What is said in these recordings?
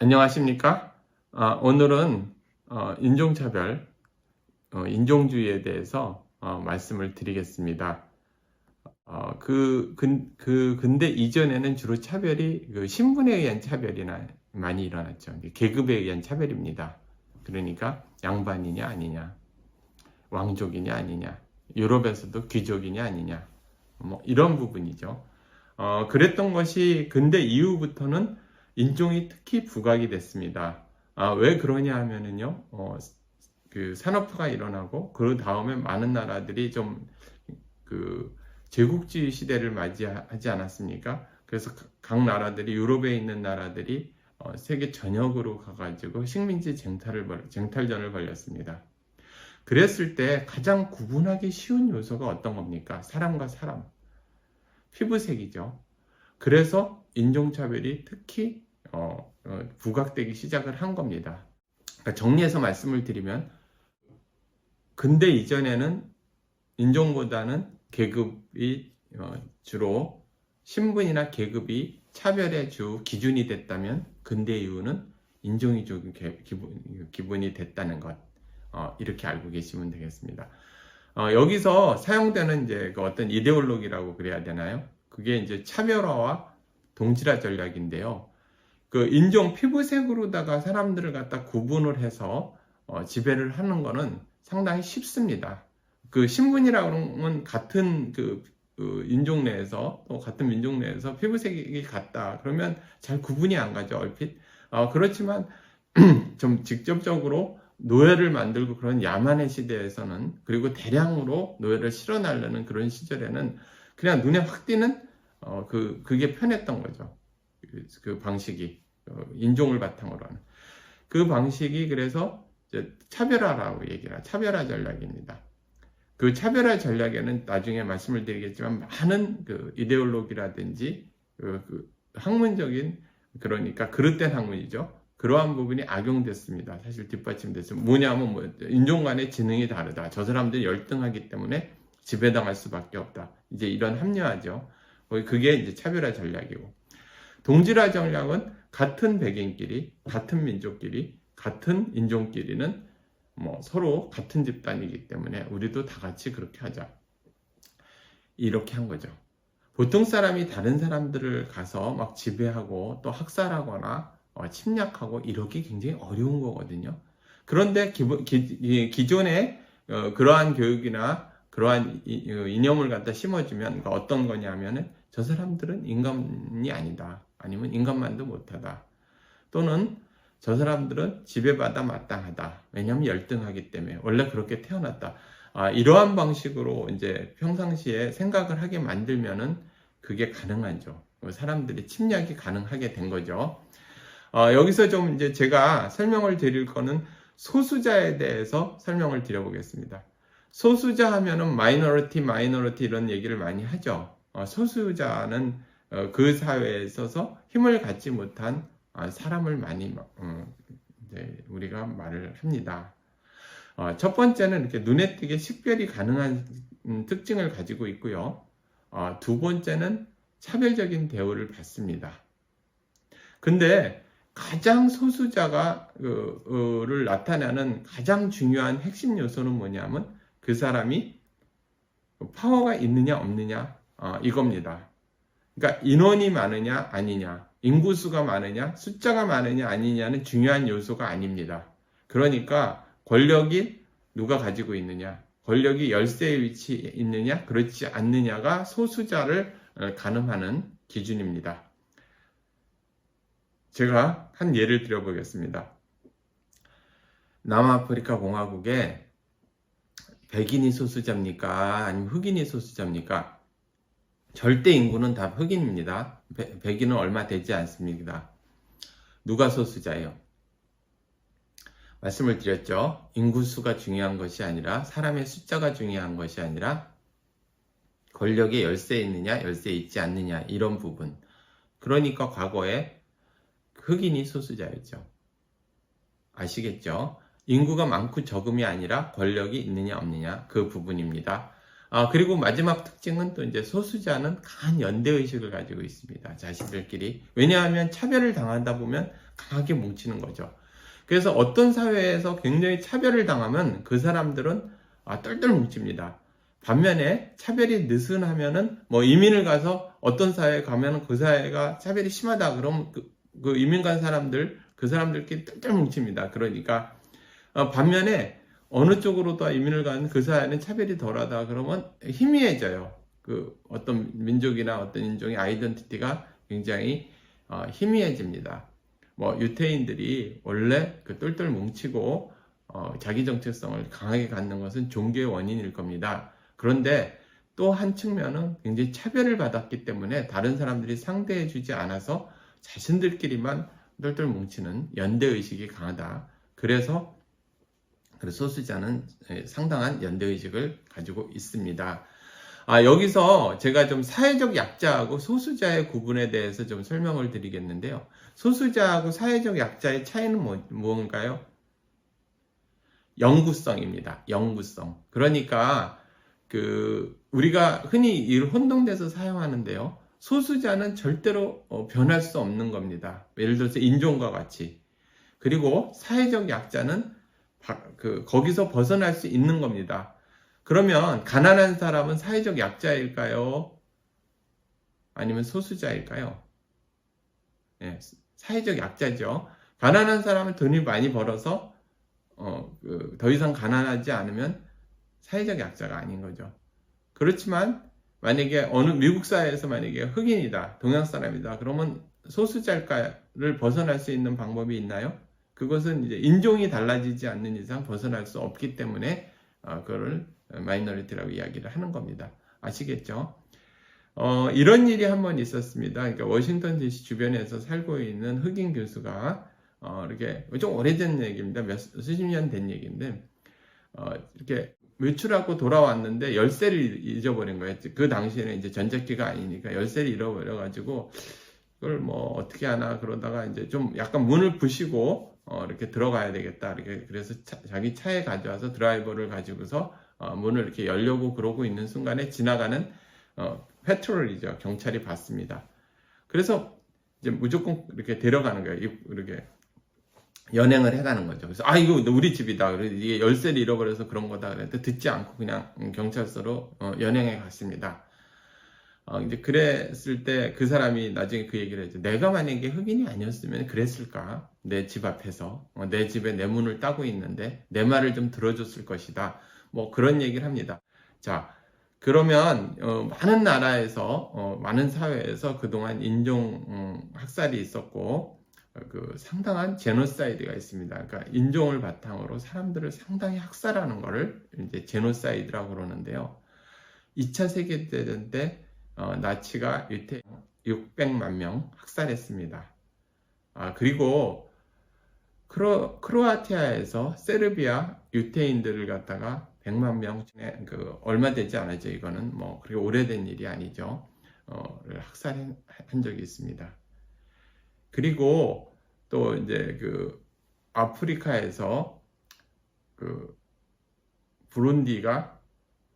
안녕하십니까? 오늘은 인종차별, 인종주의에 대해서 말씀을 드리겠습니다. 근대 이전에는 주로 차별이 신분에 의한 차별이 많이 일어났죠. 계급에 의한 차별입니다. 그러니까 양반이냐 아니냐, 왕족이냐 아니냐, 유럽에서도 귀족이냐 아니냐, 뭐 이런 부분이죠. 그랬던 것이 근대 이후부터는 인종이 특히 부각이 됐습니다. 왜 그러냐 하면은요, 산업화가 일어나고, 그 다음에 많은 나라들이 제국주의 시대를 맞이하지 않았습니까? 그래서 각 나라들이, 유럽에 있는 나라들이 세계 전역으로 가가지고 식민지 쟁탈전을 벌였습니다. 그랬을 때 가장 구분하기 쉬운 요소가 어떤 겁니까? 사람과 사람, 피부색이죠. 그래서 인종차별이 특히 부각되기 시작을 한 겁니다. 그러니까 정리해서 말씀을 드리면, 근대 이전에는 인종보다는 계급이 주로 신분이나 계급이 차별의 주 기준이 됐다면, 근대 이후는 인종이 좀 기본이 됐다는 것, 이렇게 알고 계시면 되겠습니다. 여기서 사용되는 이제 어떤 이데올로기라고 그래야 되나요? 그게 이제 차별화와 동질화 전략인데요. 인종 피부색으로다가 사람들을 갖다 구분을 해서 지배를 하는 거는 상당히 쉽습니다. 신분이라고 하면 같은 인종 내에서, 또 같은 민족 내에서 피부색이 같다 그러면 잘 구분이 안 가죠, 얼핏. 그렇지만 좀 직접적으로 노예를 만들고 그런 야만의 시대에서는, 그리고 대량으로 노예를 실어나르는 그런 시절에는 그냥 눈에 확 띄는 그게 편했던 거죠. 그 방식이, 인종을 바탕으로 하는 그 방식이, 그래서 이제 차별화라고 얘기를 하죠. 차별화 전략입니다. 그 차별화 전략에는 나중에 말씀을 드리겠지만 많은 이데올로기라든지 학문적인, 그러니까 그릇된 학문이죠. 그러한 부분이 악용됐습니다. 사실 뒷받침됐습니다. 뭐냐면 인종 간의 지능이 다르다. 저 사람들이 열등하기 때문에 지배당할 수밖에 없다. 이제 이런 합리화죠. 그게 이제 차별화 전략이고, 동질화 전략은 같은 백인끼리, 같은 민족끼리, 같은 인종끼리는 서로 같은 집단이기 때문에 우리도 다 같이 그렇게 하자, 이렇게 한 거죠. 보통 사람이 다른 사람들을 가서 막 지배하고 또 학살하거나 침략하고 이러기 굉장히 어려운 거거든요. 그런데 기존에 그러한 교육이나 그러한 이념을 갖다 심어주면, 그러니까 어떤 거냐면은 저 사람들은 인간이 아니다, 아니면 인간만도 못하다, 또는 저 사람들은 지배받아 마땅하다, 왜냐하면 열등하기 때문에 원래 그렇게 태어났다, 이러한 방식으로 이제 평상시에 생각을 하게 만들면은 그게 가능하죠. 사람들이 침략이 가능하게 된 거죠. 여기서 좀 이제 제가 설명을 드릴 거는 소수자에 대해서 설명을 드려보겠습니다. 소수자 하면은 마이너리티 이런 얘기를 많이 하죠. 소수자는 그 사회에 있어서 힘을 갖지 못한 사람을 많이 우리가 말을 합니다. 첫 번째는 이렇게 눈에 띄게 식별이 가능한 특징을 가지고 있고요. 두 번째는 차별적인 대우를 받습니다. 근데 가장 소수자를 나타내는 가장 중요한 핵심 요소는 뭐냐면, 그 사람이 파워가 있느냐 없느냐, 이겁니다. 그러니까 인원이 많으냐 아니냐, 인구수가 많으냐, 숫자가 많으냐 아니냐는 중요한 요소가 아닙니다. 그러니까 권력이 누가 가지고 있느냐, 권력이 열세의 위치에 있느냐 그렇지 않느냐가 소수자를 가늠하는 기준입니다. 제가 한 예를 들어보겠습니다. 남아프리카 공화국에 백인이 소수자입니까? 아니면 흑인이 소수자입니까? 절대 인구는 다 흑인입니다. 백인은 얼마 되지 않습니다. 누가 소수자예요? 말씀을 드렸죠. 인구수가 중요한 것이 아니라, 사람의 숫자가 중요한 것이 아니라, 권력에 열세 있느냐 열세 있지 않느냐, 이런 부분. 그러니까 과거에 흑인이 소수자였죠. 아시겠죠? 인구가 많고 적음이 아니라 권력이 있느냐 없느냐, 그 부분입니다. 그리고 마지막 특징은 또 이제 소수자는 강한 연대의식을 가지고 있습니다. 자신들끼리. 왜냐하면 차별을 당하다 보면 강하게 뭉치는 거죠. 그래서 어떤 사회에서 굉장히 차별을 당하면 그 사람들은 똘똘 뭉칩니다. 반면에 차별이 느슨하면은 뭐 이민을 가서 어떤 사회에 가면은 그 사회가 차별이 심하다 그러면 그 이민 간 사람들 그 사람들끼리 똘똘 뭉칩니다. 그러니까 반면에 어느 쪽으로도 이민을 간 그 사회는 차별이 덜하다 그러면 희미해져요. 그 어떤 민족이나 어떤 인종의 아이덴티티가 굉장히 희미해집니다. 뭐 유태인들이 원래 그 똘똘 뭉치고 자기 정체성을 강하게 갖는 것은 종교의 원인일 겁니다. 그런데 또 한 측면은 굉장히 차별을 받았기 때문에 다른 사람들이 상대해 주지 않아서 자신들끼리만 똘똘 뭉치는 연대의식이 강하다. 그래서 소수자는 상당한 연대의식을 가지고 있습니다. 여기서 제가 좀 사회적 약자하고 소수자의 구분에 대해서 좀 설명을 드리겠는데요. 소수자하고 사회적 약자의 차이는 뭔가요? 영구성입니다. 영구성. 그러니까 우리가 흔히 이 혼동돼서 사용하는데요. 소수자는 절대로 변할 수 없는 겁니다. 예를 들어서 인종과 같이. 그리고 사회적 약자는 거기서 벗어날 수 있는 겁니다. 그러면 가난한 사람은 사회적 약자일까요? 아니면 소수자일까요? 네, 사회적 약자죠. 가난한 사람은 돈이 많이 벌어서 더 이상 가난하지 않으면 사회적 약자가 아닌 거죠. 그렇지만 만약에 어느 미국 사회에서 만약에 흑인이다, 동양 사람이다, 그러면 소수자를 벗어날 수 있는 방법이 있나요? 그것은 이제 인종이 달라지지 않는 이상 벗어날 수 없기 때문에 그거를 마이너리티라고 이야기를 하는 겁니다. 아시겠죠? 이런 일이 한 번 있었습니다. 그러니까 워싱턴 DC 주변에서 살고 있는 흑인 교수가 이렇게 좀 오래된 얘기입니다. 수십 년 된 얘기인데 이렇게 외출하고 돌아왔는데 열쇠를 잊어버린 거예요. 그 당시에는 이제 전자기가 아니니까 열쇠를 잃어버려가지고 그걸 뭐 어떻게 하나 그러다가 이제 좀 약간 문을 부시고 이렇게 들어가야 되겠다. 이렇게 그래서 자기 차에 가져와서 드라이버를 가지고서 문을 이렇게 열려고 그러고 있는 순간에 지나가는 패트롤이죠. 경찰이 봤습니다. 그래서 이제 무조건 이렇게 데려가는 거예요. 이렇게 연행을 해가는 거죠. 그래서 이거 우리 집이다. 그래서 이게 열쇠를 잃어버려서 그런 거다. 그랬는데 듣지 않고 그냥 경찰서로 연행해 갔습니다. 이제 그랬을 때 그 사람이 나중에 그 얘기를 했죠. 내가 만약에 흑인이 아니었으면 그랬을까? 내 집 앞에서 내 집에 내 문을 따고 있는데 내 말을 좀 들어줬을 것이다. 뭐 그런 얘기를 합니다. 자, 그러면 많은 나라에서 많은 사회에서 그동안 인종 학살이 있었고 상당한 제노사이드가 있습니다. 그러니까 인종을 바탕으로 사람들을 상당히 학살하는 것을 이제 제노사이드라고 그러는데요. 2차 세계대전 때 나치가 유태인 600만 명 학살했습니다. 그리고 크로아티아에서 세르비아 유태인들을 갖다가 100만 명 중에 얼마 되지 않았죠. 이거는 뭐 그렇게 오래된 일이 아니죠. 학살한 적이 있습니다. 그리고 또 이제 아프리카에서 부룬디가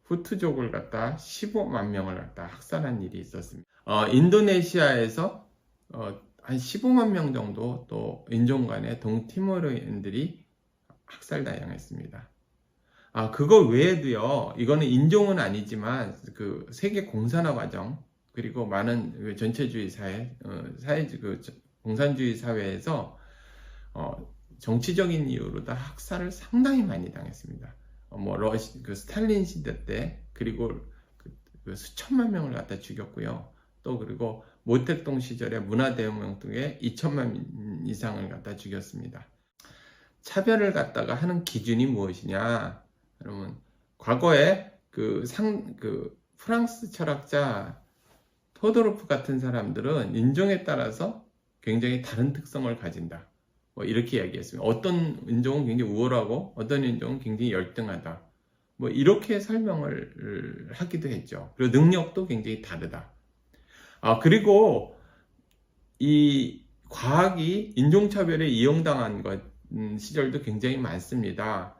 후투족을 갖다 15만 명을 갖다 학살한 일이 있었습니다. 인도네시아에서 한 15만 명 정도 또 인종 간의 동티모르인들이 학살당했습니다. 그거 외에도요, 이거는 인종은 아니지만 세계 공산화 과정 그리고 많은 전체주의 사회, 공산주의 사회에서 정치적인 이유로 다 학살을 상당히 많이 당했습니다. 스탈린 시대 때 그리고 수천만 명을 갖다 죽였고요. 또 그리고 모택동 시절에 문화대혁명 등에 2천만 이상을 갖다 죽였습니다. 차별을 갖다가 하는 기준이 무엇이냐? 여러분, 과거에 프랑스 철학자 토도르프 같은 사람들은 인종에 따라서 굉장히 다른 특성을 가진다. 뭐 이렇게 이야기했습니다. 어떤 인종은 굉장히 우월하고 어떤 인종은 굉장히 열등하다. 뭐 이렇게 설명을 하기도 했죠. 그리고 능력도 굉장히 다르다. 그리고 이 과학이 인종차별에 이용당한 시절도 굉장히 많습니다.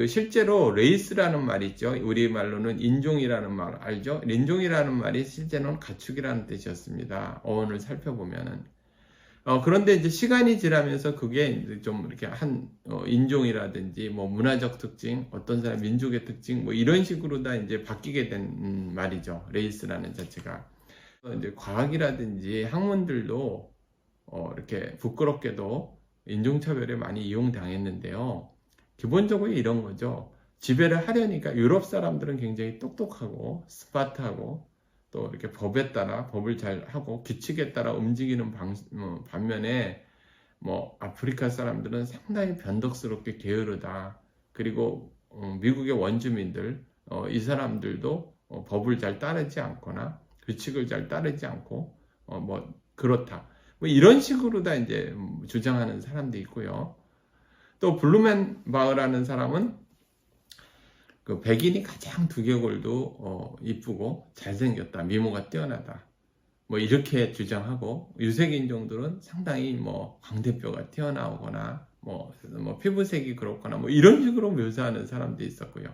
실제로 레이스라는 말 있죠. 우리말로는 인종이라는 말 알죠? 인종이라는 말이 실제로는 가축이라는 뜻이었습니다. 어원을 살펴보면은. 그런데 이제 시간이 지나면서 그게 이제 좀 이렇게 인종이라든지 뭐 문화적 특징, 어떤 사람 민족의 특징, 뭐 이런 식으로 다 이제 바뀌게 된 말이죠. 레이스라는 자체가. 이제 과학이라든지 학문들도 이렇게 부끄럽게도 인종차별에 많이 이용당했는데요. 기본적으로 이런 거죠. 지배를 하려니까 유럽 사람들은 굉장히 똑똑하고 스마트하고 또 이렇게 법에 따라 법을 잘 하고 규칙에 따라 움직이는 반면에 뭐 아프리카 사람들은 상당히 변덕스럽게 게으르다. 그리고 미국의 원주민들 이 사람들도 법을 잘 따르지 않거나 규칙을 잘 따르지 않고 뭐 그렇다. 뭐 이런 식으로 다 이제 주장하는 사람도 있고요. 또 블루멘바흐라는 사람은 그 백인이 가장 두개골도 이쁘고 잘생겼다, 미모가 뛰어나다, 뭐 이렇게 주장하고 유색인종들은 상당히 뭐 광대뼈가 튀어나오거나 뭐 피부색이 그렇거나 뭐 이런 식으로 묘사하는 사람도 있었고요.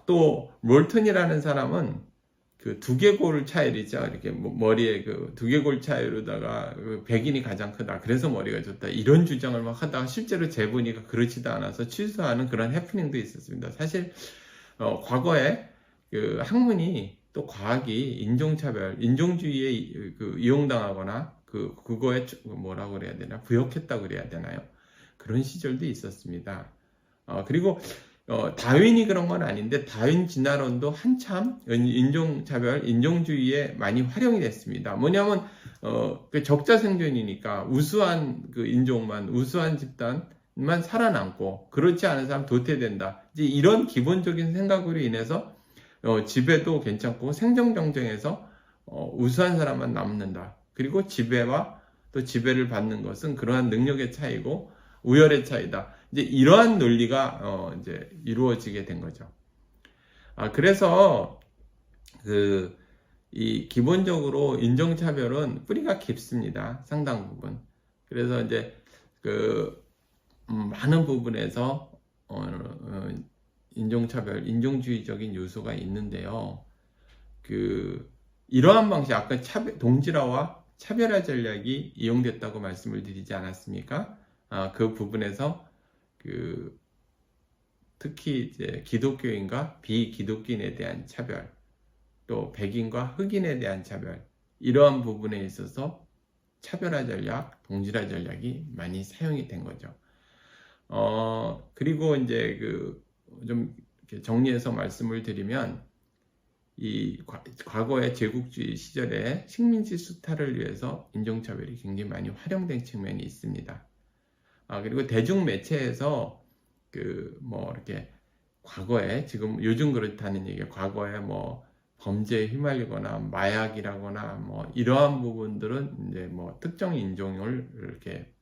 또 몰튼이라는 사람은 그 두개골 차이이죠. 이렇게 머리에 그 두개골 차이로다가 백인이 가장 크다. 그래서 머리가 좋다. 이런 주장을 막 하다가 실제로 재보니까 그렇지도 않아서 취소하는 그런 해프닝도 있었습니다. 사실 과거에 그 학문이 또 과학이 인종차별, 인종주의에 이용당하거나 그거에 뭐라고 그래야 되나 부역했다고 그래야 되나요? 그런 시절도 있었습니다. 그리고 다윈이 그런 건 아닌데 다윈 진화론도 한참 인종차별, 인종주의에 많이 활용이 됐습니다. 뭐냐면 그 적자 생존이니까 우수한 그 인종만, 우수한 집단만 살아남고 그렇지 않은 사람 도태된다. 이제 이런 기본적인 생각으로 인해서 지배도 괜찮고 생존 경쟁에서 우수한 사람만 남는다. 그리고 지배와 또 지배를 받는 것은 그러한 능력의 차이고 우열의 차이다. 이제 이러한 논리가 이제 이루어지게 된 거죠. 그래서 이 기본적으로 인종차별은 뿌리가 깊습니다. 상당 부분. 그래서 이제 많은 부분에서 인종차별, 인종주의적인 요소가 있는데요. 이러한 방식, 아까 동질화와 차별화 전략이 이용됐다고 말씀을 드리지 않았습니까? 그 부분에서 특히 이제 기독교인과 비기독교인에 대한 차별, 또 백인과 흑인에 대한 차별, 이러한 부분에 있어서 차별화 전략, 동질화 전략이 많이 사용이 된 거죠. 그리고 이제 좀 이렇게 정리해서 말씀을 드리면, 이 과거의 제국주의 시절에 식민지 수탈을 위해서 인종차별이 굉장히 많이 활용된 측면이 있습니다. 그리고 대중매체에서 이렇게 과거에, 지금 요즘 그렇다는 얘기예요. 과거에 뭐 범죄에 휘말리거나 마약이라거나 뭐 이러한 부분들은 이제 뭐 특정 인종을 이렇게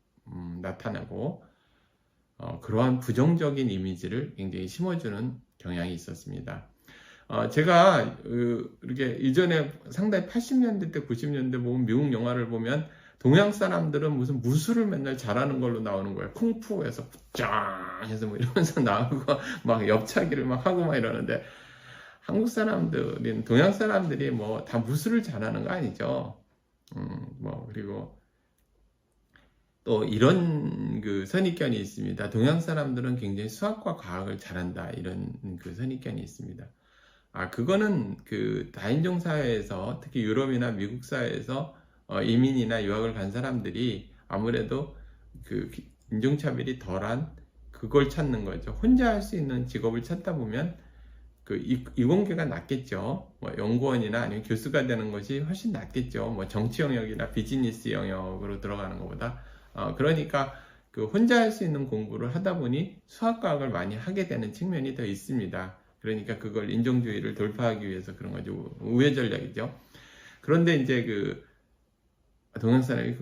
나타내고 그러한 부정적인 이미지를 굉장히 심어주는 경향이 있었습니다. 제가 이렇게 이전에 상당히 80년대 때 90년대 보면 미국 영화를 보면 동양 사람들은 무슨 무술을 맨날 잘하는 걸로 나오는 거예요. 쿵푸에서 짱 해서 뭐 이러면서 나오고 막 옆차기를 막 하고 막 이러는데, 한국 사람들인, 동양 사람들이 뭐 다 무술을 잘하는 거 아니죠. 그리고 또 이런 선입견이 있습니다. 동양 사람들은 굉장히 수학과 과학을 잘한다, 이런 선입견이 있습니다. 그거는 다인종 사회에서, 특히 유럽이나 미국 사회에서 이민이나 유학을 간 사람들이 아무래도 인종차별이 덜한 그걸 찾는 거죠. 혼자 할 수 있는 직업을 찾다 보면 이공계가 낫겠죠. 뭐 연구원이나 아니면 교수가 되는 것이 훨씬 낫겠죠. 뭐 정치 영역이나 비즈니스 영역으로 들어가는 것보다. 그러니까 혼자 할 수 있는 공부를 하다 보니 수학과학을 많이 하게 되는 측면이 더 있습니다. 그러니까 그걸 인종주의를 돌파하기 위해서 그런 거죠. 우회 전략이죠. 그런데 이제 동양 사람이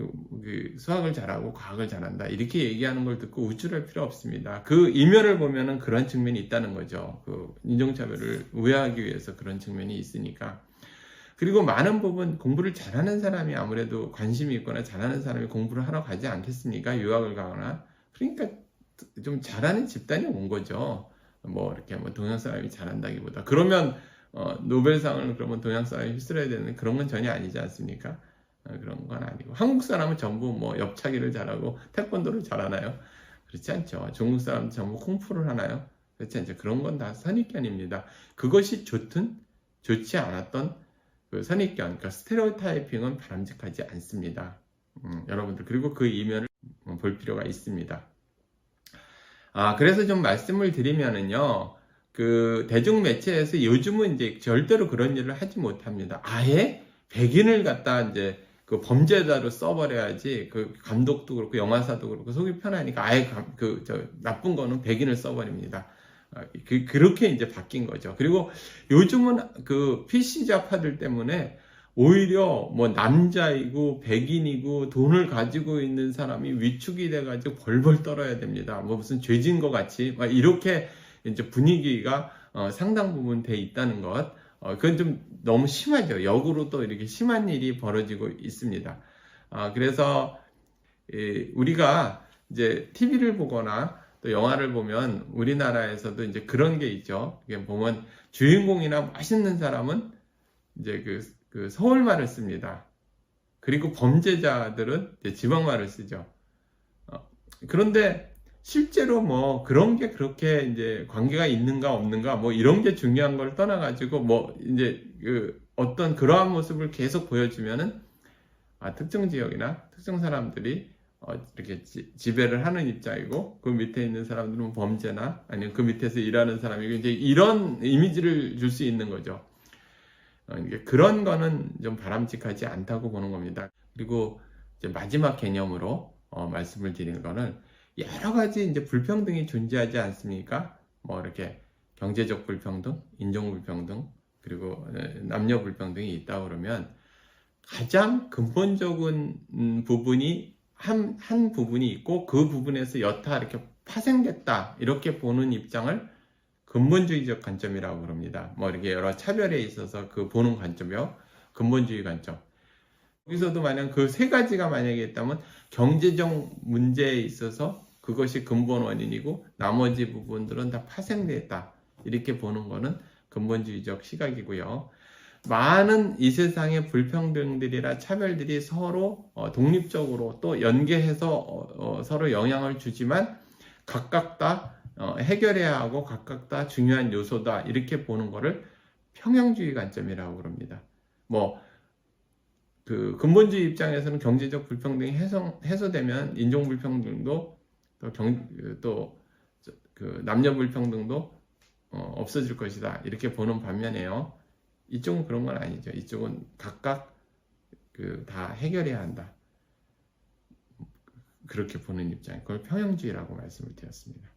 수학을 잘하고 과학을 잘한다, 이렇게 얘기하는 걸 듣고 우쭐할 필요 없습니다. 이면을 보면은 그런 측면이 있다는 거죠. 인종차별을 우회하기 위해서 그런 측면이 있으니까. 그리고 많은 부분 공부를 잘하는 사람이 아무래도 관심이 있거나 잘하는 사람이 공부를 하러 가지 않겠습니까? 유학을 가거나. 그러니까 좀 잘하는 집단이 온 거죠. 이렇게 동양 사람이 잘한다기보다. 그러면 노벨상을 그러면 동양 사람이 휩쓸어야 되는 그런 건 전혀 아니지 않습니까? 그런 건 아니고, 한국 사람은 전부 뭐 옆차기를 잘하고 태권도를 잘하나요? 그렇지 않죠. 중국 사람은 전부 쿵푸를 하나요? 그렇지 않죠. 그런 건 다 선입견입니다. 그것이 좋든 좋지 않았던 그 선입견, 그러니까 스테레오타이핑은 바람직하지 않습니다. 여러분들, 그리고 그 이면을 볼 필요가 있습니다. 그래서 좀 말씀을 드리면은요, 그 대중 매체에서 요즘은 이제 절대로 그런 일을 하지 못합니다. 아예 백인을 갖다 이제 그 범죄자로 써버려야지, 그 감독도 그렇고 영화사도 그렇고 속이 편하니까 아예 나쁜 거는 백인을 써버립니다. 그렇게 이제 바뀐 거죠. 그리고 요즘은 그 PC좌파들 때문에 오히려 뭐 남자이고 백인이고 돈을 가지고 있는 사람이 위축이 돼가지고 벌벌 떨어야 됩니다. 뭐 무슨 죄진 것 같이 막 이렇게 이제 분위기가 상당 부분 돼 있다는 것. 그건 좀 너무 심하죠. 역으로 또 이렇게 심한 일이 벌어지고 있습니다. 그래서 우리가 이제 TV를 보거나 또 영화를 보면 우리나라에서도 이제 그런 게 있죠. 이게 보면 주인공이나 멋있는 사람은 이제 그 서울말을 씁니다. 그리고 범죄자들은 이제 지방말을 쓰죠. 그런데 실제로 뭐 그런 게 그렇게 이제 관계가 있는가 없는가 뭐 이런 게 중요한 걸 떠나가지고 뭐 이제 그 어떤 그러한 모습을 계속 보여주면은 특정 지역이나 특정 사람들이 이렇게 지배를 하는 입장이고, 그 밑에 있는 사람들은 범죄나 아니면 그 밑에서 일하는 사람이고, 이제 이런 이미지를 줄 수 있는 거죠. 그런 거는 좀 바람직하지 않다고 보는 겁니다. 그리고 이제 마지막 개념으로 말씀을 드리는 거는, 여러 가지 이제 불평등이 존재하지 않습니까? 뭐 이렇게 경제적 불평등, 인종 불평등, 그리고 남녀 불평등이 있다 그러면 가장 근본적인 부분이 한 부분이 있고, 그 부분에서 여타 이렇게 파생됐다 이렇게 보는 입장을 근본주의적 관점이라고 그럽니다. 뭐 이렇게 여러 차별에 있어서 그 보는 관점이요, 근본주의 관점. 여기서도 만약 그 세 가지가 만약에 있다면 경제적 문제에 있어서 그것이 근본 원인이고 나머지 부분들은 다 파생됐다 이렇게 보는 거는 근본주의적 시각이고요. 많은 이 세상의 불평등들이나 차별들이 서로 독립적으로 또 연계해서 서로 영향을 주지만 각각 다 해결해야 하고 각각 다 중요한 요소다 이렇게 보는 거를 평형주의 관점이라고 그럽니다. 뭐 그 근본주의 입장에서는 경제적 불평등이 해소되면 인종 불평등도 또 그 남녀 불평등도 없어질 것이다 이렇게 보는 반면에요, 이쪽은 그런 건 아니죠. 이쪽은 각각 다 해결해야 한다 그렇게 보는 입장, 그걸 평형주의라고 말씀을 드렸습니다.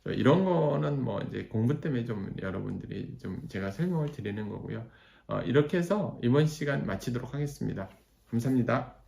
이런 거는 뭐 이제 공부 때문에 좀 여러분들이 좀 제가 설명을 드리는 거고요. 이렇게 해서 이번 시간 마치도록 하겠습니다. 감사합니다.